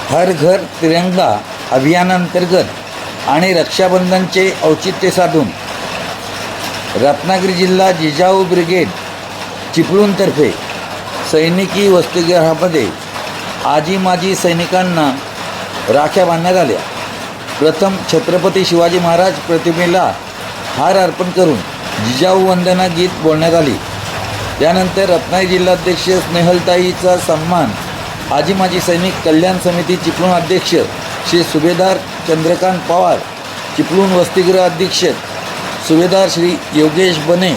हर घर तिरंगा अभियानांतर्गत आणि रक्षाबंधनचे औचित्य साधून रत्नागिरी जिल्हा जिजाऊ ब्रिगेड चिपळूणतर्फे सैनिकी वसतिगृहामध्ये आजी माजी सैनिकांना राख्या बांधण्यात आल्या। प्रथम छत्रपती शिवाजी महाराज प्रतिमेला हार अर्पण करून जिजाऊ वंदना गीत बोलण्यात आली। त्यानंतर रत्नागिरी जिल्हाध्यक्ष स्नेहलताईचा सन्मान आजी माजी सैनिक कल्याण समिती चिपळूण अध्यक्ष श्री सुभेदार चंद्रकांत पवार, चिपळूण वसतिगृह अधीक्षक सुभेदार श्री योगेश बने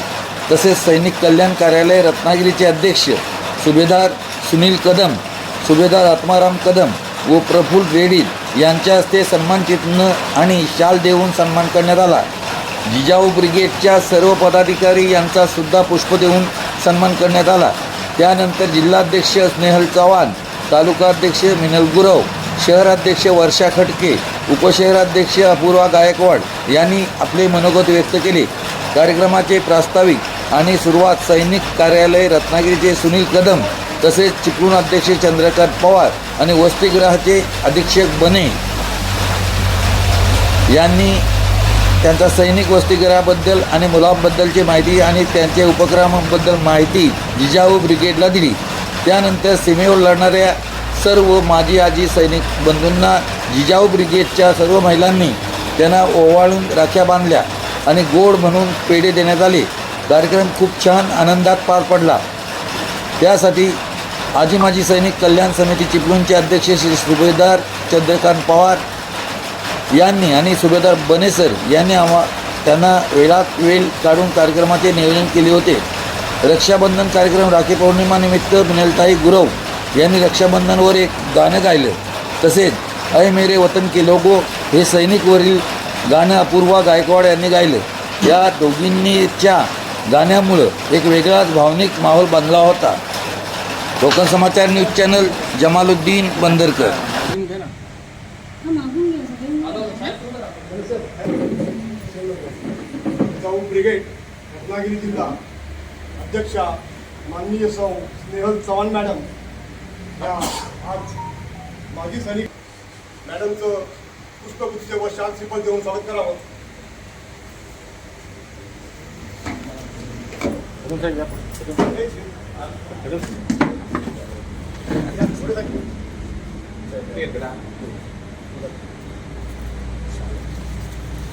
तसेच सैनिक कल्याण कार्यालय रत्नागिरीचे अध्यक्ष सुभेदार सुनील कदम, सुभेदार आत्माराम कदम व प्रफुल्ल रेड्डी यांच्या हस्ते सन्मान चिन्ह आणि शाल देऊन सन्मान करण्यात आला। जिजाऊ ब्रिगेडच्या सर्व पदाधिकारी यांचा सुद्धा पुष्प देऊन सन्मान करण्यात आला। त्यानंतर जिल्हाध्यक्ष स्नेहल चव्हाण, तालुकाध्यक्ष मिनल गुरव, शहराध्यक्ष वर्षा खटके, उपशहराध्यक्ष अपूर्वा गायकवाड यांनी आपले मनोगत व्यक्त केले। कार्यक्रमाचे प्रास्ताविक आणि सुरुवात सैनिक कार्यालय रत्नागिरीचे सुनील कदम तसेच चिपळूण अध्यक्ष चंद्रकांत पवार आणि वसतिगृहाचे अधीक्षक बने यांनी त्यांचा सैनिक वसतिगृहाबद्दल आणि मुलांबद्दलची माहिती आणि त्यांच्या उपक्रमांबद्दल माहिती जिजाऊ ब्रिगेडला दिली। त्यानंतर सीमेवर लढणाऱ्या सर्व माजी आजी सैनिक बंधूंना जिजाऊ ब्रिगेडच्या सर्व महिलांनी त्यांना ओवाळून राख्या बांधल्या आणि गोड म्हणून पेढे देण्यात आले। कार्यक्रम खूप छान आनंदात पार पडला। त्यासाठी आजी माजी सैनिक कल्याण समिती चिपळूणचे अध्यक्ष श्री सुभेदार चंद्रकांत पवार यांनी आणि सुभेदार बनेसर यांनी त्यांना वेळात वेळ काढून कार्यक्रमाचे नियोजन केले होते। रक्षाबंधन कार्यक्रम राखी पौर्णिमा निमित्त मिनलताई गुरव यांनी रक्षाबंधनवर एक गाणं गायलं। तसेच ऐ मेरे वतन के लोगो हे सैनिकवरील गाणं अपूर्वा गायकवाड यांनी गायलं। या दोघींनीच्या गाण्यामुळं एक वेगळाच भावनिक माहोल बनला होता। Konkan Samachar news channel Jamaluddin Bandarkar. Jijau brigade Ratnagiri जिल्हा अध्यक्षा माननीय सौ स्नेहल चव्हाण मॅडम या आज माजी सैनिक मॅडमचं पुष्पगुच्छ व शाल श्रीफळ देऊन स्वागत करावं।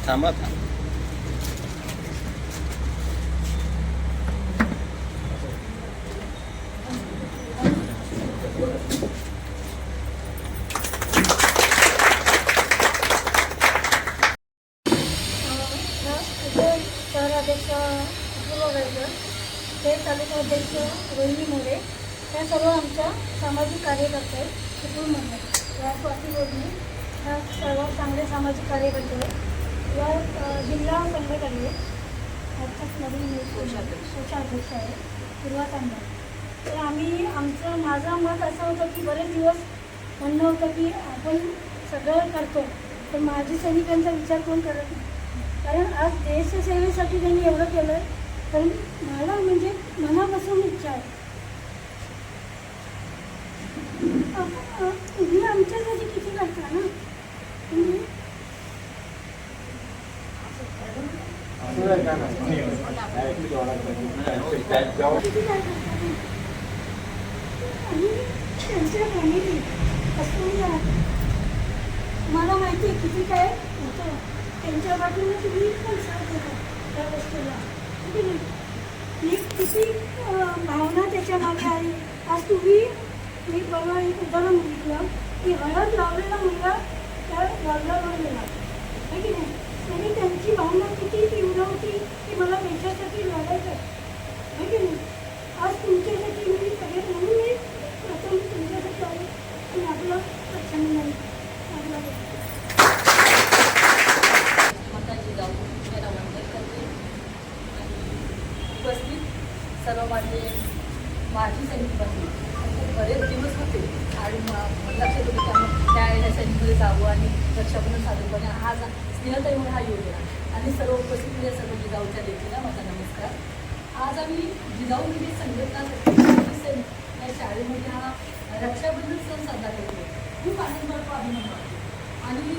थांबा शहराध्यक्ष अपूर्वा गायकवाड, ते तालुकाध्यक्ष रोहिणी मोरे, त्या सर्व आमच्या सामाजिक कार्यकर्ते आहेत। चिपळूणमध्ये या स्वाती बोलणे ह्या सर्व चांगले सामाजिक कार्यकर्ते आहेत। या जिल्हा संघटनेचे आत्ताच नवीन कोषाध्यक्ष आहे पूर्वा तांबा। तर माझं मत असं होतं की बरेच दिवस म्हणणं होतं की आपण सगळं करतो पण माजी सैनिकांचा विचार कोण करत नाही। कारण आज देशसेवेसाठी त्यांनी एवढं केलं तर मला म्हणजे मनापासून इच्छा आहे तुम्ही आमच्यासाठी किती करता ना तुम्ही आणि त्यांच्या फॅमिली असं मला माहिती आहे किती काय होतं त्यांच्या बाजूने तुम्ही पण साथ देता त्या गोष्टीला किती भावना त्याच्या मागे आहे। आज तुम्ही मी परवा एक उदाहरण बघितलं की हळद लावलेला मुलगा त्या वाघावर गेला आहे की नाही, आणि त्यांची भावना किती तीव्र होती की मला देशासाठी लढायचं आहे की नाही। आज तुमच्यासाठी मी सगळे म्हणून मी प्रथम तुमच्यासाठी आले आणि आपलं प्रचंड नाही उपस्थित सर्व माझे माजी सैनिक बसले बरेच दिवस होते आणि लक्षात होते त्या सैनिकमध्ये जावं आणि रक्षाबंधन साजरं करणं। आज स्नेहलताईमुळे हा योग आहे आणि सर्व उपस्थित सर्व जिजाऊच्या लेखीला माझा नमस्कार। आज आम्ही जिजाऊ ब्रिगेड संघटना या शाळेमध्ये हा रक्षाबंधन सण साजरा करतो। खूप आनंद वाटतो, अभिमान वाटतो. आणि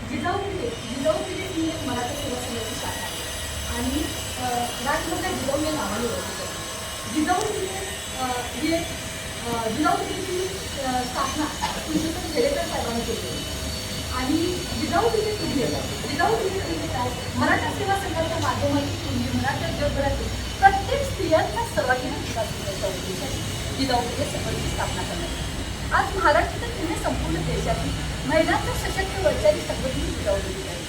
जिजाऊ पिढी ही एक मराठी सेवा संघाची शाखा आहे आणि राजमाता जिजाऊ या नावाने ओळखली जाते. जिजाऊ ही एक जिजाऊ पिढीची स्थापना पुरुषोत्तम खेडेकर साहेबांनी केली आणि जिजाऊ पिढी म्हणजे काय, मराठा सेवा संघाच्या माध्यमातून तुम्ही मराठा जगभरातील प्रत्येक स्त्रियांच्या सहभागीने विकास करण्याच्या उद्देशाने जिजाऊ पिढी संघाची स्थापना करण्यात. आज महाराष्ट्रातील किंवा संपूर्ण देशातील महिलांच्या सशक्त वैचारिक संघटनेची जिजाऊ पिढी आहे.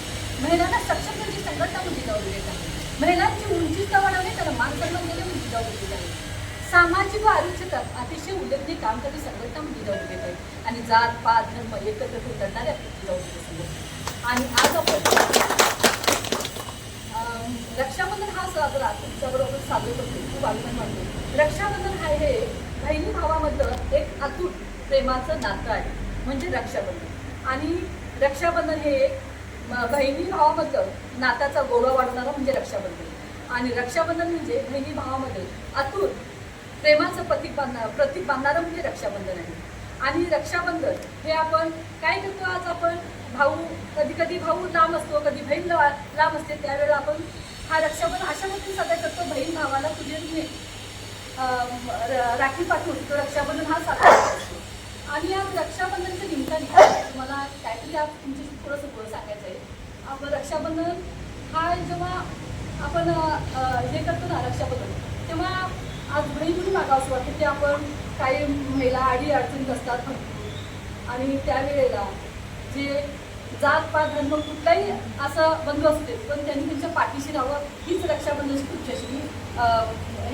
महिलांना सक्षम करण्याची संघटना म्हणजे जिजाऊ पिढी आहे. महिलांची उंचीता वाढवणे, त्याला मान सन्मान देणे म्हणजे जिजाऊ पिढी आहे. सामाजिक व आरोग्यात अतिशय उल्लेखनीय काम करणारी संघटना म्हणजे जिजाऊ पिढी आहे. आणि जात पात धर्म एकत्र करून लढणाऱ्या जिजाऊ पिढी संघटना. आणि आज आपण रक्षाबंधन हा साजरा तुमच्याबरोबर साजरा करतो, खूप अभिमान वाटतो. रक्षाबंधन हा हे बहिणी भावामधलं एक अतूट प्रेमाचं नातं आहे म्हणजे रक्षाबंधन. आणि रक्षाबंधन हे बहिणी भावामधलं नात्याचा गोडवा वाढवणारा म्हणजे रक्षाबंधन. आणि रक्षाबंधन म्हणजे बहिणी भावामध्ये अतूट प्रेमाचं प्रतीक बांधणारं म्हणजे रक्षाबंधन आहे. आणि रक्षाबंधन हे आपण काय करतो, आज आपण भाऊ कधी कधी भाऊ लांब असतो, कधी बहीण लांब असते, त्यावेळेला आपण हा रक्षाबंधन अशा पद्धतीने साजरा करतो. बहीण भावाला तुझे राखी पाठवून तो रक्षाबंधन हा साजरा करतो. आणि आज रक्षाबंधनच्या निमित्ताने तुम्हाला काहीतरी आज तुमच्याशी थोडं सांगायचं आहे. आपण रक्षाबंधन हा जेव्हा आपण हे करतो ना रक्षाबंधन, तेव्हा आज बहीण मागावं वाटतं की आपण काही महिला अडी अडचणीत असतात भरपूर आणि त्यावेळेला जे जात पात धर्म कुठलाही असं बंधू असते पण त्यांनी त्यांच्या पाठीशी राहावं हीच रक्षाबंधनची तुमच्याशी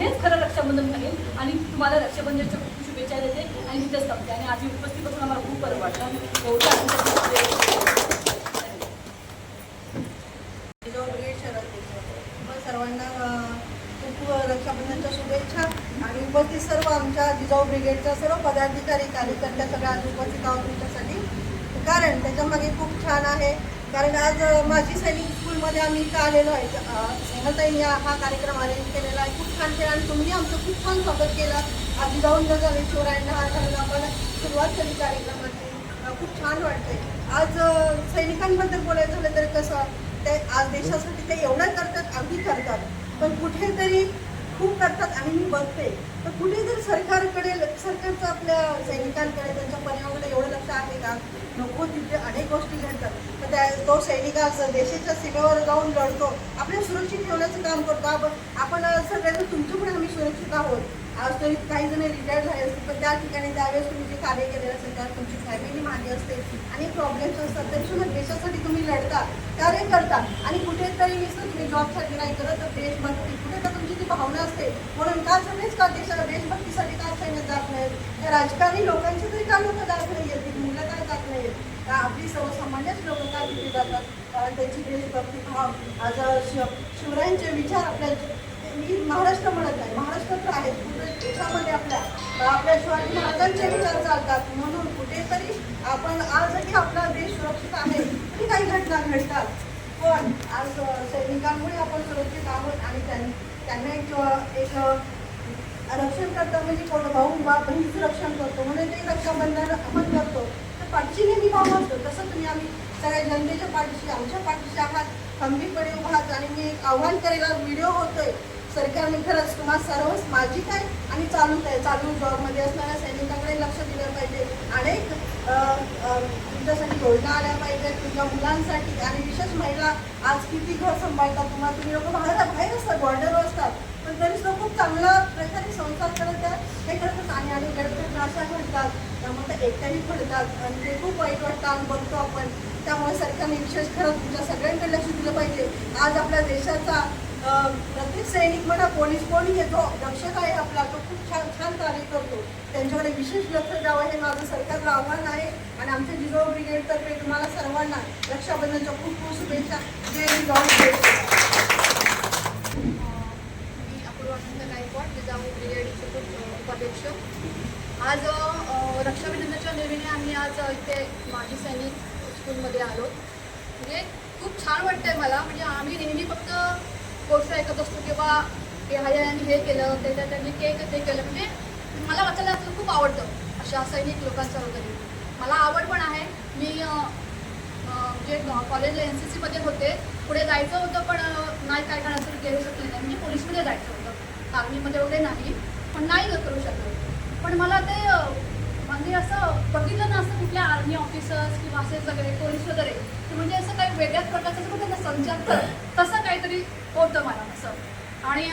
हेच खरं रक्षाबंधन म्हणेल. आणि तुम्हाला रक्षाबंधनच्या खूप शुभेच्छा देते आणि तिथेच थांबते. आणि आधी उपस्थित करून आम्हाला खूप बरं वाटलं. सर्वांना खूप रक्षाबंधनच्या शुभेच्छा. आणि उपस्थित सर्व आमच्या जिजाऊ ब्रिगेडच्या सर्व पदाधिकारी कार्यकर्त्या सगळ्या आज उपस्थित आहोत तुमच्यासाठी. कारण त्याच्यामागे खूप छान आहे. कारण आज माजी सैनिक स्कूलमध्ये आम्ही इथं आलेलो आहे. स्नेहलताईंनी हा कार्यक्रम अरेंज केलेला आहे. खूप छान केला आणि तुम्ही आमचं खूप छान स्वागत केलं. आज जाऊन झाले शिवरायांना हा झालं आपण सुरुवात केली कार्यक्रमाची. खूप छान वाटते. आज सैनिकांबद्दल बोलायचं झालं तर कसं ते आज देशासाठी ते एवढं करतात, अगदी करतात, पण कुठेतरी खूप करतात आणि मी बघते तर कुठेतरी सरकारचं आपल्या सैनिकांकडे त्यांच्या पर्यावरणाकडे एवढं लक्ष आहे का? नको तिथे अनेक गोष्टी घडतात. तर तो सैनिक आज देशाच्या सीमेवर जाऊन लढतो, आपल्या सुरक्षित ठेवण्याचं काम करतो. आपण सगळ्यांना तुमच्यामुळे आम्ही सुरक्षित आहोत. आज तरी काही जण रिटायर झाले असतील पण त्या ठिकाणी त्यावेळेस तुम्ही जे कार्य केलेलं असेल त्यात तुमची फॅमिली मागे असते आणि प्रॉब्लेम्स असतात तरीसुद्धा देशासाठी तुम्ही लढता, कार्य करता. आणि कुठेतरी नुसतं तुम्ही जॉबसाठी नाही करत तर देशभक्ती कुठे तर तुमची ती भावना असते. म्हणून का सगळेच का देशाला देशभक्तीसाठी का सैन्यात जात नाहीत? त्या राजकारणी लोकांची तरी का लोक जात नाही येतील, मुलं काय जात नाहीत? आपली सर्वसामान्यच लोक काय तिथे जातात? कारण त्यांची देशभक्ती भाव आज शिवरायांचे विचार आपल्या मी महाराष्ट्र म्हणत आहे, महाराष्ट्र तर आहेत पूर्ण देशामध्ये आपल्या शिवाजी महाराजांचे विचार चालतात. म्हणून कुठेतरी आपण आजही आपला देश सुरक्षित आहे. तरी काही घटना घडतात पण आज सैनिकांमुळे आपण सुरक्षित आहोत. आणि त्यांना एक रक्षण करतो म्हणजे कोण भाऊ बहिणीचं रक्षण करतो म्हणून ते रक्षाबंधन आपण करतो. तर पाठीशी नेहमी भाव असतो. तसं तुम्ही आम्ही सगळ्या जनतेच्या पाठीशी आमच्या पाठीशी आहात, खंबीरपणे उभा आहात. आणि मी एक आव्हान करेला व्हिडिओ होतोय सरकारने खरंच तुम्हाला सर्वच माजिक आहे आणि चालू जॉबमध्ये असणाऱ्या सैनिकांकडे लक्ष दिलं पाहिजे. अनेक तुमच्यासाठी योजना आल्या पाहिजेत तुमच्या मुलांसाठी. आणि विशेष महिला आज किती घर सांभाळतात, तुम्ही लोक बाहेर असतात, बॉर्डरवर असतात पण तरीसुद्धा खूप चांगल्या प्रकारे संसार करत हे करतात. आणि गडकरी अशा घडतात त्यामुळे ते एकट्याही पडतात आणि ते खूप वाईट वाटतं आणि बघतो आपण. त्यामुळे सरकारने विशेष खरंच तुमच्या सगळ्यांकडे लक्ष दिलं पाहिजे. आज आपल्या देशाचा प्रत्येक सैनिक म्हणा पोलीस कोणी जो रक्षक आहे आपला तो खूप छान कार्य करतो. त्यांच्याकडे विशेष लक्ष द्यावं हे माझं सरकारला आव्हान आहे. आणि आमच्या जिजाऊ ब्रिगेडतर्फे तुम्हाला सर्वांना रक्षाबंधनच्या खूप खूप शुभेच्छा. जय जिजाऊ ब्रिगेड. मी अपूर्वा गायकवाड, जिजाऊ ब्रिगेडचे उपाध्यक्ष. आज रक्षाबंधनाच्या निमित्ताने आम्ही आज इथे माजी सैनिक स्कूलमध्ये आलो. म्हणजे खूप छान वाटतंय मला. म्हणजे आम्ही नेहमी फक्त गोष्ट ऐकत असतो किंवा ह्याने हे केलं त्यांनी ते केलं. म्हणजे मला वाचायला खूप आवडतं अशा सैनिक लोकांचं वगैरे. मला आवड पण आहे. मी जे कॉलेज NCC मध्ये होते, पुढे जायचं होतं पण नाही काय कारणास्तव गेलो शकले नाही. म्हणजे पोलीसमध्ये जायचं होतं, आर्मीमध्ये वगैरे नाही, पण नाही करू शकले. पण मला ते म्हणजे असं बघितलं ना, असं कुठल्या आर्मी ऑफिसर्स किंवा असेच वगैरे पोलीस वगैरे, ते म्हणजे असं काही वेगळ्याच प्रकारचं कुठं ना संचार तसं काहीतरी होतं मला असं. आणि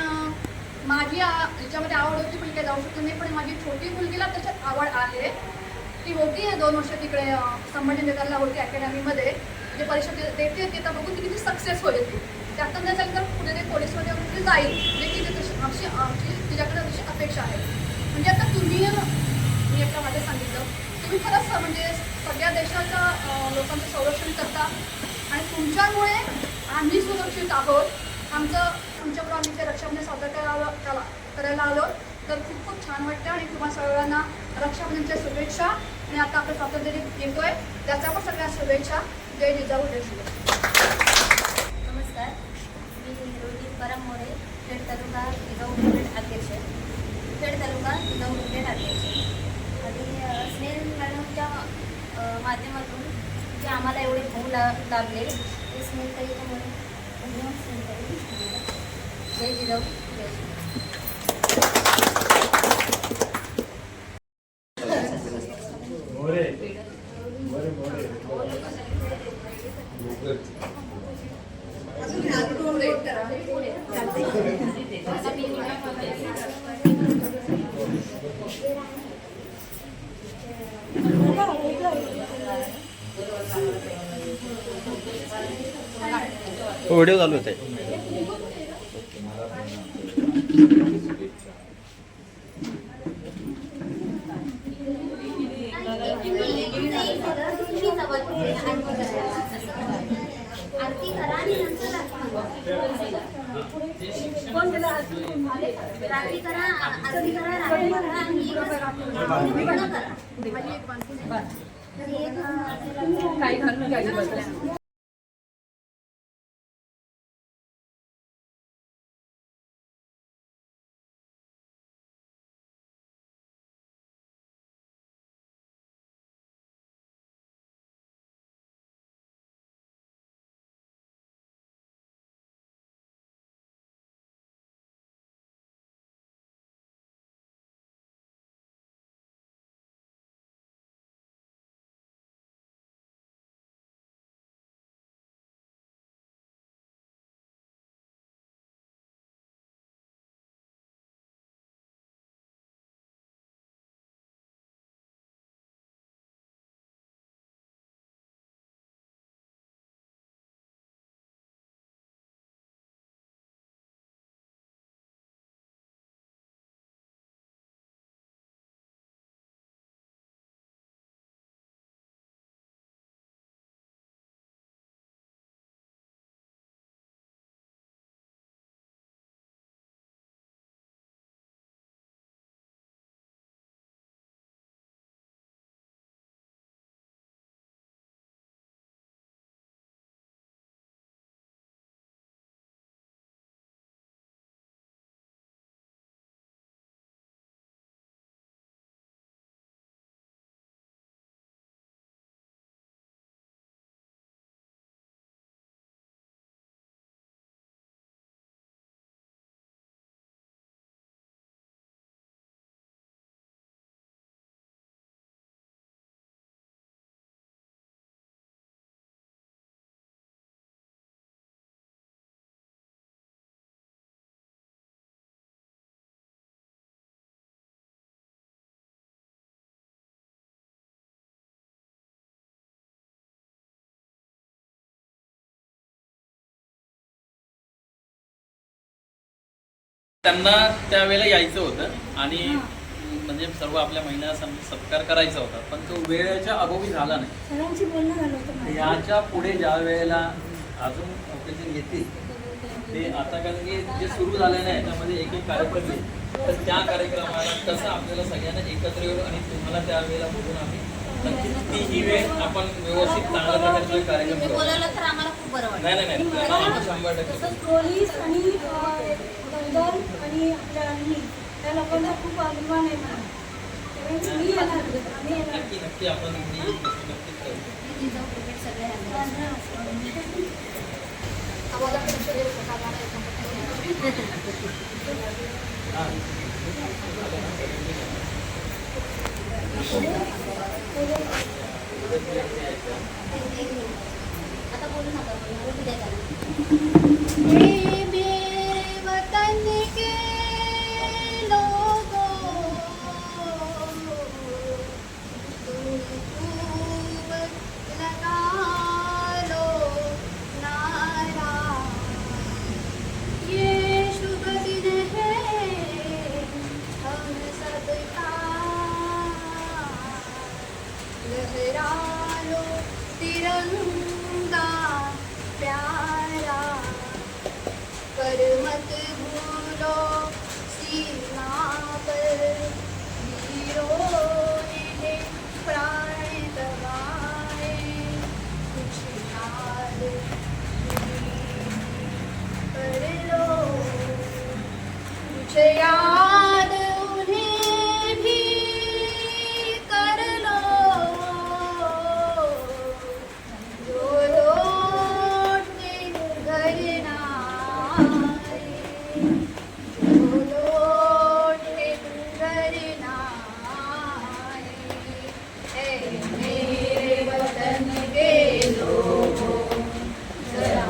माझी याच्यामध्ये आवड होती पण काही जाऊ शकतो नाही. पण माझी छोटी मुलगीला त्याच्यात आवड आहे. ती होती 2 वर्ष तिकडे संभाजीनगरला होती अकॅडमीमध्ये, म्हणजे परीक्षा देते ती, तर बघून ती किती सक्सेस होईल ती. त्यातून नाही झाली तर पुढे ते पोलीसमध्ये वगैरे जाईल, म्हणजे ती तशी आमची तिच्याकडे तशी अपेक्षा आहे. म्हणजे आता तुम्ही, मी एकदा माझं सांगितलं, तुम्ही खरंच म्हणजे सगळ्या देशाच्या लोकांचं संरक्षण करता आणि तुमच्यामुळे आम्ही सुरक्षित आहोत. तुमच्याबरोबर आम्ही ते रक्षाबंधन साजरं करायला आलो, तर खूप खूप छान वाटतं. आणि तुम्हाला सगळ्यांना रक्षाबंधनच्या शुभेच्छा. आणि आता आपलं स्वातंत्र्य येतोय, त्याच्या पण सगळ्या शुभेच्छा. जय जिजाऊ जय शिवराय. नमस्कार, मी रोहित परम मोरे, खेड तालुका जिजाऊ ब्रिगेड अध्यक्ष. खेड तालुका जिजाऊ ब्रिगेड अध्यक्ष. आणि स्नेहल मॅडमच्या माध्यमातून जे आम्हाला एवढे भाऊ लाभले ते स्नेहलताईमुळे धन्यवाद. स्नेहलताई, जय जिजाऊ जय व्हिडिओ चालू होते. आरती करा आणि नंतर रात्री करा, आरती करा, रात्री करा आणि पूर्ण करा. काही घालून घ्यायचं बसल्या. त्यांना त्यावेळेला यायचं होतं आणि म्हणजे सर्व आपल्या महिला सत्कार करायचा होता, पण तो वेळेच्या अभावी झाला नाही. सगळ्यांशी बोलणं झालं होतं माझं. याच्या पुढे ज्या वेळेला अजून ऑपरेशन येतील ते आता, कारण की जे सुरू झालेलं आहे त्यामध्ये एक एक कार्यक्रम येईल, तर त्या कार्यक्रमाला कसं आपल्याला सगळ्यांना एकत्र येऊ आणि तुम्हाला त्यावेळेला बघून आम्ही नक्कीच तीही वेळ आपण व्यवस्थित चांगल्या प्रकारचे कार्यक्रम करू. बोलवलं तर आम्हाला खूप बरं वाटतं. नाही नाही नाही, आम्ही 100% तसंच पोलीस आणि दल आणि आपल्या आर्मी या लोकांचा खूप अभिमान आहे मला. मी येणार आम्ही येणार नक्की नक्की आपण ही गोष्ट नक्कीच करू. जिजाऊ ब्रिगेड सगळे हँडल आम्हाला परीक्षा देऊ नका, आम्हाला एक हां. आता बोलू नका बोलू द्या त्याला. ये मेरे वतन के लोगों, तुम खूब लगा लो नारा, ये शुभ दिन है हम सबका, लहरा लो तिरंगा प्यारा, पर मत भूलो सीमा पर वीरों ने प्राण गवाए, कुछ याद कर लो, कुछ याद उन्हें भी कर लो, जो लौट के घर ना आए, जो लौट के घर ना आए। ऐ मेरे वतन के लोगों, जरा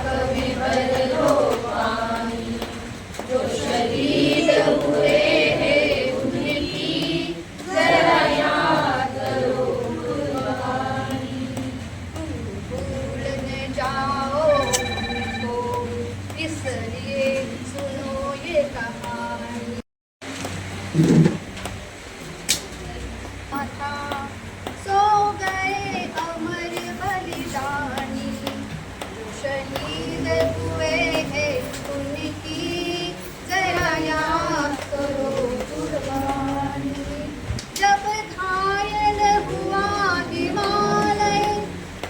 कभी भर लो पानी, जो शहीद हुए हैं उनकी जरा याद करो कुर्बानी, भूल न जाओ उनको, इसलिए सुनो ये कहानी। माता सो गए अमर बलिदानी, जो शहीद हुए हैं उनकी जरा याद करो कुर्बानी, जब घायल हुआ हिमालय,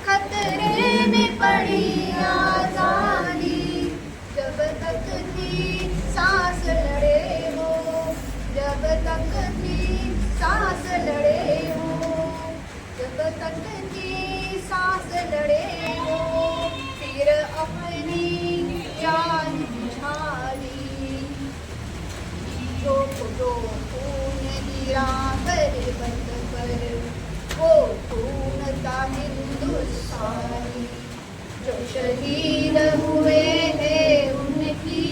खतरे में पड़ी आजादी, जब तक थी सांस लड़े हो, जब तक थी सांस लड़े हो, जब तक थी सांस लड़े हो, फिर अपनी जान निछाली, जो खून गिरा बरबत पर, वो खून था हिंदुस्तानी, जो शहीद हुए हैं उनकी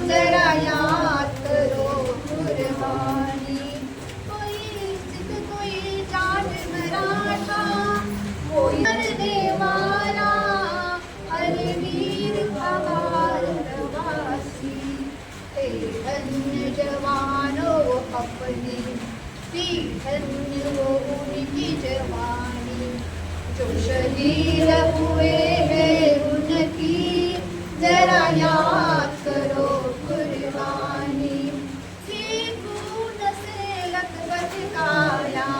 जरा याद करो कुर्बानी, कोई जिद कोई जान मराठा, कोई मरने वाला हर वीर का भारतवासी, हे धन्य जवानों अपनी, भी धन्य वो उनकी जवानी, जो शहीद हुए हैं उनकी जरा याद करो कुर्बानी, खून से लथपथ काया,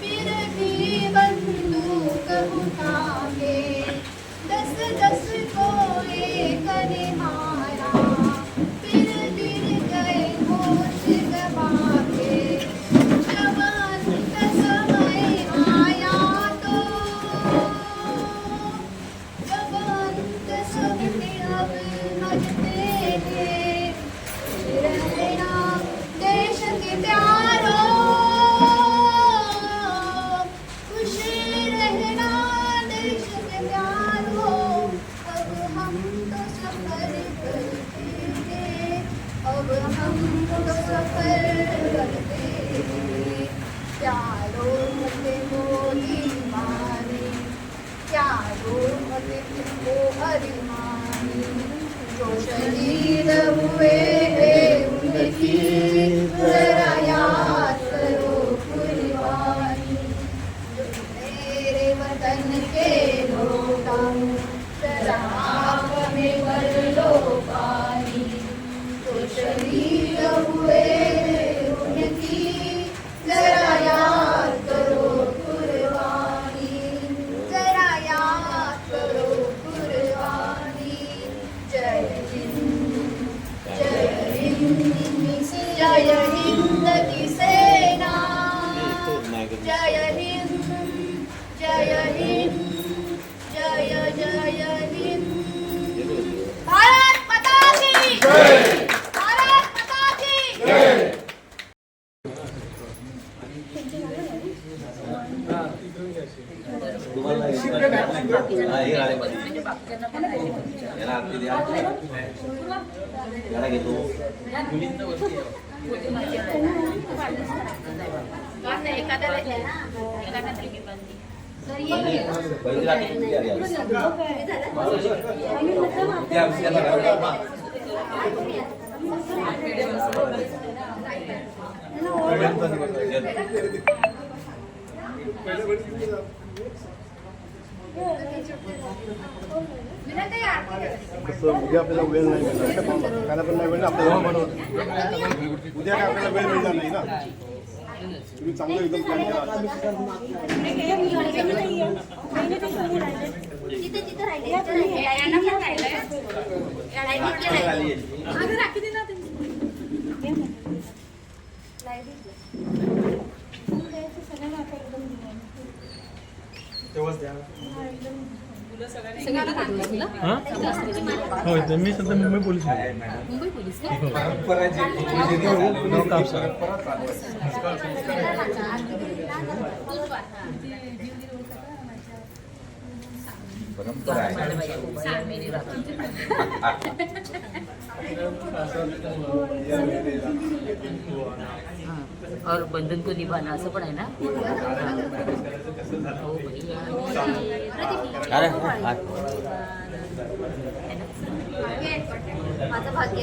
फिर भी बंदूक उठा के, 10-10 को एक ने मारा, फिर गिर गए होश गवा के, जवान का समय आया तो, जवान का समय अब मरते हैं, रहना देश के प्यारों, खुश रहना देश के प्यारों, अब हम तो सफर करते हैं, अब हम तो सफर करते हैं, प्यारों मत गोली मारे, प्यारों मत वो अभिमानी, जो शहीद हुए हैं उनकी जरा याद करो कुर्बानी, जो मेरे वतन के लोगों, जरा आँख में भर लो पानी, जो शहीद हुए हैं उनकी जरा याद करो कुर्बानी, जरा याद करो कुर्बानी। जय हिंद, जय हिंद, जय हिंद की सेना, म्हणजे बाकीच्यांना पण नाही कसं उद्या आपल्याला वेळ नाही मिळणार, खायला पण नाही मिळणार, आपल्याला बनवत उद्या काय आपल्याला वेळ मिळणार नाही ना. तुम्ही चांगलं एकदम प्लॅन केला. हो मी सध्या मुंबई पोलीस मुंबई पोलीस और बंधन को निभाना असं पण आहे ना. हो अरे माझं भाग्य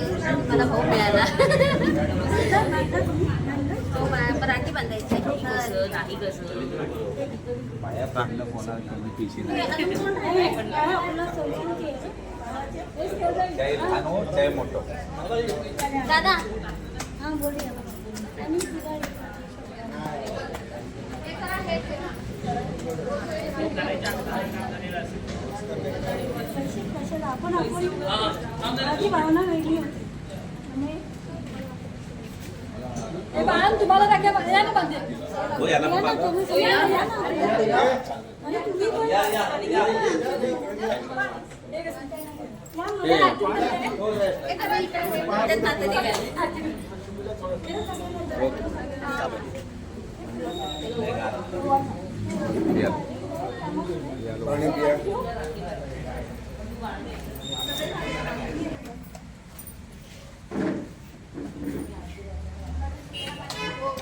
मला भाऊ मिळाला. राखी बांधायची कसं नाही कसं दादा हां बोलूया. आणि आपण माझी भावना वेगळी होती. तुम्हाला राख्या बांधल्या ना बांधे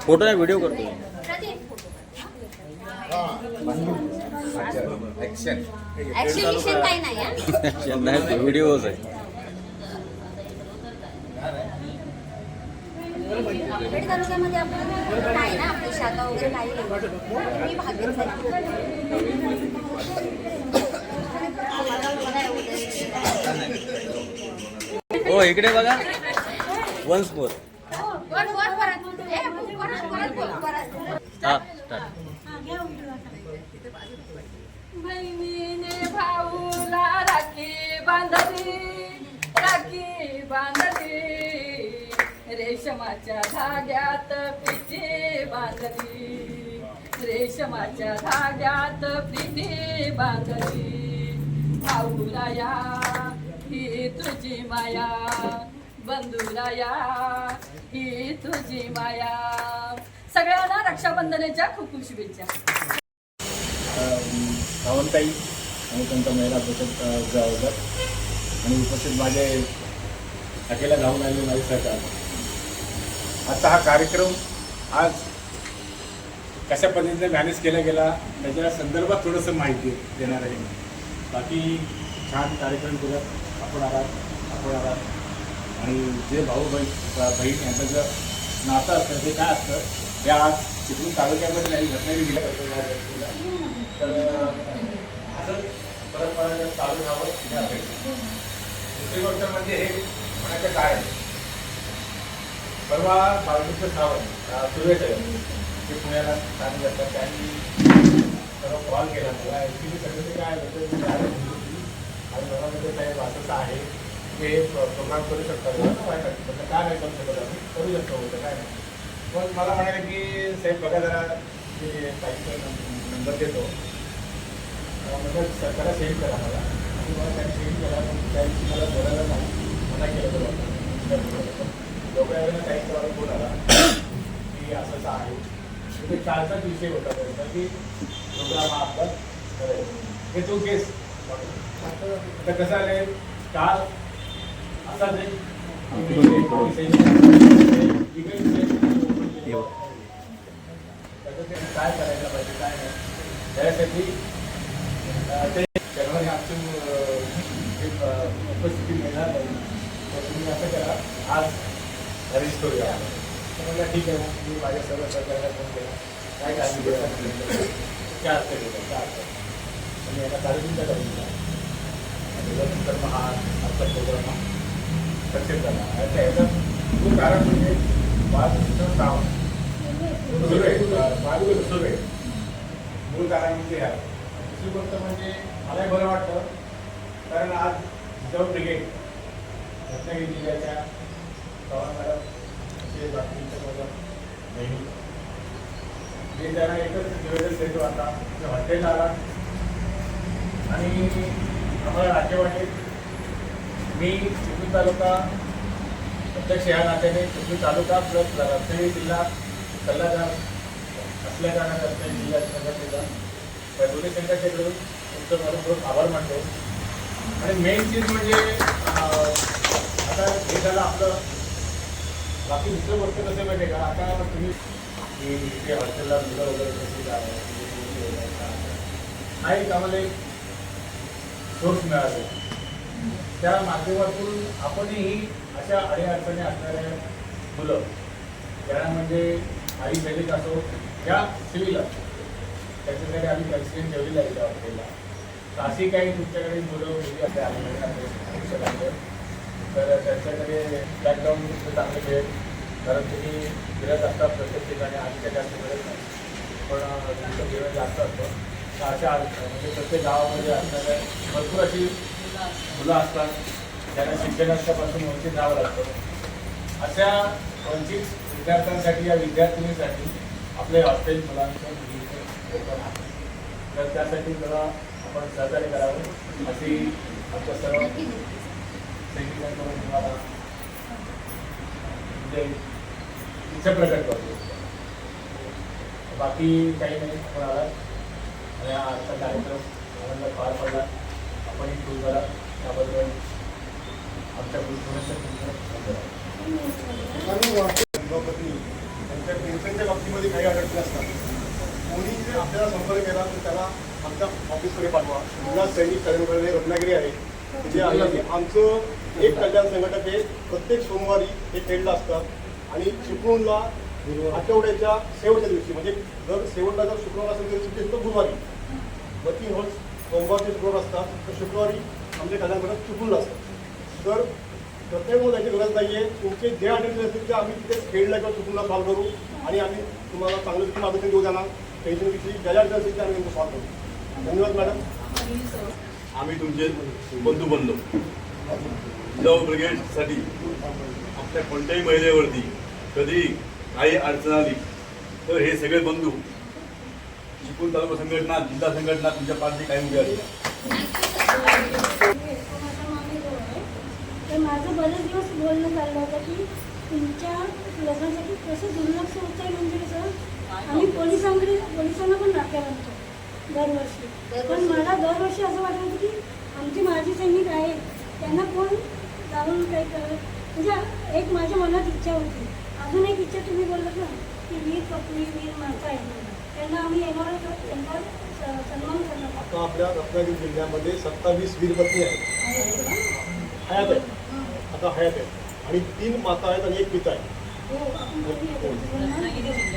फोटो नाही व्हिडिओ करतो. ऍक्शन काही नाही नाही व्हिडिओच आहे. पेठ तालुक्यामध्ये आपण नाही ना आपली शाखा वगैरे काही नाही. मी भाग्यच हो इकडे बघा वन्स मोर. हा स्टार्ट. बहिणीने भाऊला राखी बांधली, राखी बांधली, रेशमाच्या धाग्यात प्रीती बांधली, रेशमाच्या धाग्यात प्रीती बांधली. भाऊराया ही तुझी माया, बंधुराया ही तुझी माया. सगळ्यांना रक्षाबंधनाच्या खूप खूप शुभेच्छा. सावंताई आणि त्यांचा महिला बचत गट आणि उपस्थित माझे अकेला धावून आलेले माझे सहकार. आजचा हा कार्यक्रम आज कशा पद्धतीने मॅनेज केला गेला त्याच्या संदर्भात थोडंसं माहिती देणार आहे. बाकी छान कार्यक्रम केला. आपण आलात आणि जे भाऊ बहीण यांचं जर नातं असतं ते काय असतं हे आज चिपळूण तालुक्यामध्ये नाही रत्नागिरी जिल्ह्यात तर असं परंपरा चालू राहावं ही अपेक्षा. दुसरी गोष्ट म्हणजे हे म्हणायचं काय परवा बाळकृष्ण सावंत सुरेश आहे ते पुण्याला स्थानिक असतात. त्यांनी सर्व कॉल केला मला ॲक्च्युली सगळं ते काय होतं आणि मला साहेब असं आहे की हे प्रोग्राम करू शकतात म्हटलं काय नाही करू शकत आम्ही करू शकतो होतं काय नाही. मग मला म्हणाले की साहेब बघा जरा ते ताईचा नंबर देतो म्हणजे सरकारला सेंड करा मला आणि मला त्यांनी सेंड केला पण त्याची मला बोलायला नाही मना केलं तर लोकांना ताईचा मला फोन आला की असंच आहे तर ते कालचाच विषय होता त्यांचा की प्रोग्राम हा आपला करायचा. हे तो केस आता कसं आहे काल असाच एक काय करायला पाहिजे काय नाही त्यासाठी ते जन्माने आमची उपस्थिती मिळणार नाही तर तुम्ही असं करा आज अरेंज करूया तर मला ठीक आहे मग मी माझ्या सर्व सरकारला फोन केला काय काळजी घेतात 4 ते 4 आणि याला कार्यक्रम करून दिला आणि त्यानंतर मग हा आजचा प्रोग्राम हा सक्सेस झाला आता याचं मूळ कारण म्हणजे बालकृष्ण सावंत सुरू आहे मूळ कारण म्हणजे ह्या दुसरी गोष्ट म्हणजे मलाही बरं वाटतं कारण आज जिजाऊ ब्रिगेड रत्नागिरी जिल्ह्याच्या चव्हाण मॅडम असे बातमीच्या नेहमी जे त्यांना एकच निवेदन देतो आता हॉटेल आला आणि आम्हाला राज्यवाटेत मी चिपळूण तालुका अध्यक्ष या नात्याने चिपळूण तालुका प्लस रत्नागिरी जिल्हा सल्लागार असल्या कारणाने रत्नागिरी जिल्हा संघटनेचा या दोन्ही संघटनेकडून तुमचं मनपूर्वक आभार मानतो आणि मेन चीज म्हणजे आता हे झालं आपलं बाकी दुसरं गोष्ट कसं माहिती आहे का आता तुम्ही की इथे हॉस्टेलला मुलं वगैरे कशी जावं हा एक आम्हाला एक सोर्स मिळाला त्या माध्यमातून आपणही अशा अडीअडचणी असणाऱ्या मुलं ज्यांना म्हणजे आई सैनिक असो या सिव्हिल त्याच्याकडे आम्ही कन्सिडर ठेवलेलं आहे त्या हॉस्टेलला तर अशी काही तुमच्याकडे मुलं मुली असे आले तर त्यांच्याकडे बॅकग्राऊंड चांगले मिळेल कारण तुम्ही फिरत असता प्रत्येक ठिकाणी आधीच्या जास्त मिळत नाही पण तुमचं फिरणं जास्त असतं तर अशा म्हणजे प्रत्येक गावामध्ये असणाऱ्या भरपूर अशी मुलं असतात ज्यांना शिक्षणाच्यापासून वंचित राहावं लागतं अशा वंचित विद्यार्थ्यांसाठी या विद्यार्थिनीसाठी आपले हॉस्टेल मुलांचं मुलींचं ओपन आहे तर त्यासाठी जरा आपण सहकार्य करावं अशी आमच्या सर्व सैनिकांकडून तुम्हाला म्हणजे इच्छा प्रकट करतो बाकी काही नाही आपण आलात आणि हा आजचा कार्यक्रम आनंद पार पडला आपणही खूप करा त्याबद्दल आमच्या सभापती त्यांच्या पेन्शनच्या बाबतीमध्ये काही अडचणी असतात कोणी जर आपल्याला संपर्क केला तर त्याला आमच्या ऑफिसकडे पाठवा जिल्हा सैनिक कल्याण रत्नागिरी आहे जे आहे आमचं एक कल्याण संघटक हे प्रत्येक सोमवारी हे खेळलं असतात आणि चिपळूणला आठवड्याच्या शेवटच्या दिवशी म्हणजे जर शेवटला जर शुक्रवार असेल तर सुट्टी असतो गुरुवारी वर्किंग हॉल्स सोमवारचे शुक्रवार असतात तर शुक्रवारी आमचे कल्याण संघटक चिपळूणला असतात तर प्रत्येक मुलं त्याची गरज नाही आहे तुमचे जे अडचणी असतील ते आम्ही तिथे खेळला किंवा चुकूनला सॉल्व्ह करू आणि आम्ही तुम्हाला चांगलं तुम्ही मार्गदर्शन देऊ जाणार टेन्शनविषयी ज्या ज्या अडचणी असतील ते आम्ही तुम्ही सॉल्व्ह करू धन्यवाद मॅडम आम्ही तुमचे बंधू बनलो जिजाऊ ब्रिगेडसाठी आपल्या कोणत्याही महिलेवरती कधी काही अडचण आली तर हे सगळे बंधू चिपळूण तालुका संघटना जिल्हा संघटना तुमच्या पाठी काही उभे असतात तर माझं बरेच दिवस बोलणं चाललं होतं की तुमच्या लग्नासाठी कसं दुर्लक्ष होत आहे म्हणजे कसं आम्ही पोलिसांना पण राख्या बांधतो दरवर्षी पण मला दरवर्षी असं वाटत होतं की आमचे माजी सैनिक आहेत त्यांना कोण जाऊन काही करत म्हणजे एक माझ्या मनात इच्छा होती अजून एक इच्छा तुम्ही बोललात ना की वीर पत्नी वीर माता आहेत त्यांना आम्ही येणार त्यांचा सन्मान करणार आता आपल्या रत्नागिरी जिल्ह्यामध्ये 27 वीरपत्नी आहेत हयात आहेत आता हयात आहेत आणि 3 माता आहेत आणि 1 पिता आहे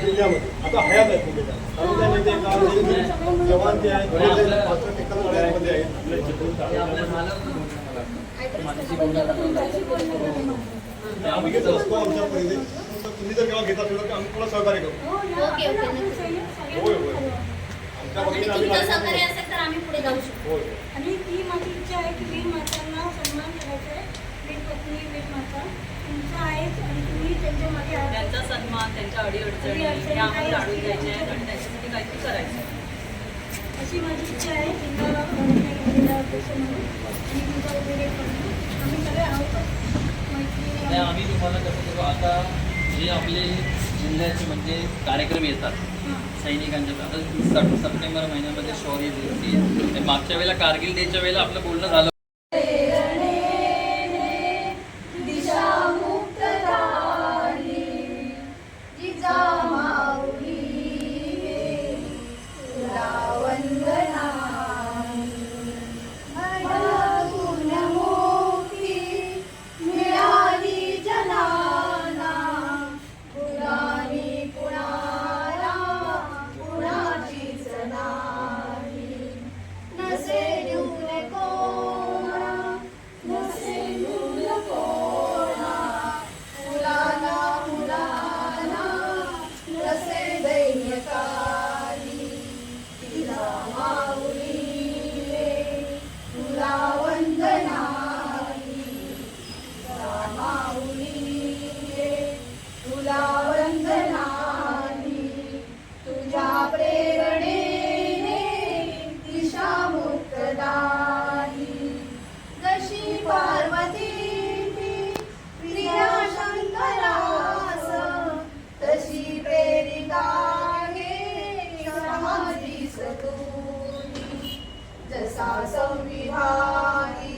जिल्ह्यामध्ये आता हयात आहेत म्हणजे तालुक्यामध्ये जवान जे आहेत मध्ये आहेत आम्ही घेत असतो आमच्या पहिले तुम्ही जर केव्हा घेत असेल तर आम्ही तुला सहकार्य करू होय होय आमच्या वतीने आम्ही सहकार्य असेल तर आम्ही पुढे जाऊ शकतो होय आणि ती माझी इच्छा आहे की वीर मातांना सन्मान करायचा आहे वीर पत्नी वीर माता तुमचा आहेच आणि तुम्ही त्यांच्या मागे आहात त्यांचा सन्मान त्यांच्या अडीअडचणी या आम्हाला जाणून घ्यायच्या आहेत आणि त्याच्यासाठी काहीतरी करायचं आहे अशी माझी इच्छा आहे जिल्हा अध्यक्ष म्हणून आणि तुमचा उपयोग करून आम्ही सगळे आहोत मैत्री आम्ही तुम्हाला कसं करू आता जे आपले जिल्ह्याचे म्हणजे कार्यक्रम येतात सैनिकांच्या. आता सप्टेंबर महिन्यामध्ये शौर्य दिवस, मागच्या वेळेला कारगिल डेच्या वेळेला आपलं बोलणं झालं. संविधानी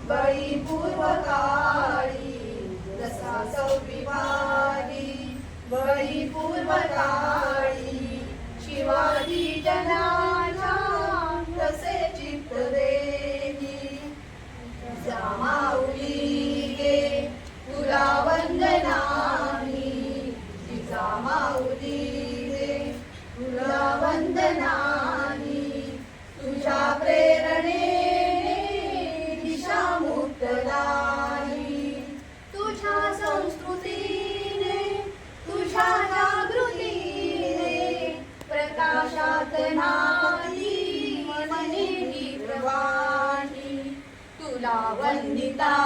बळी पूर्वकाळी, जसा संविधानी बळी पूर्वकाळी, शिवाजी जनाच्या तसे चित्त देवी. माऊली गे तुला वंदनानी, तिचा माऊली गे तुला वंदनानी. तुझ्या प्रेरणेने दिशा मुक्तदायी, तुझ्या संस्कृतीने तुझ्या जागृतीने प्रकाशात नाली मनेली प्रवाही. तुला वंदिता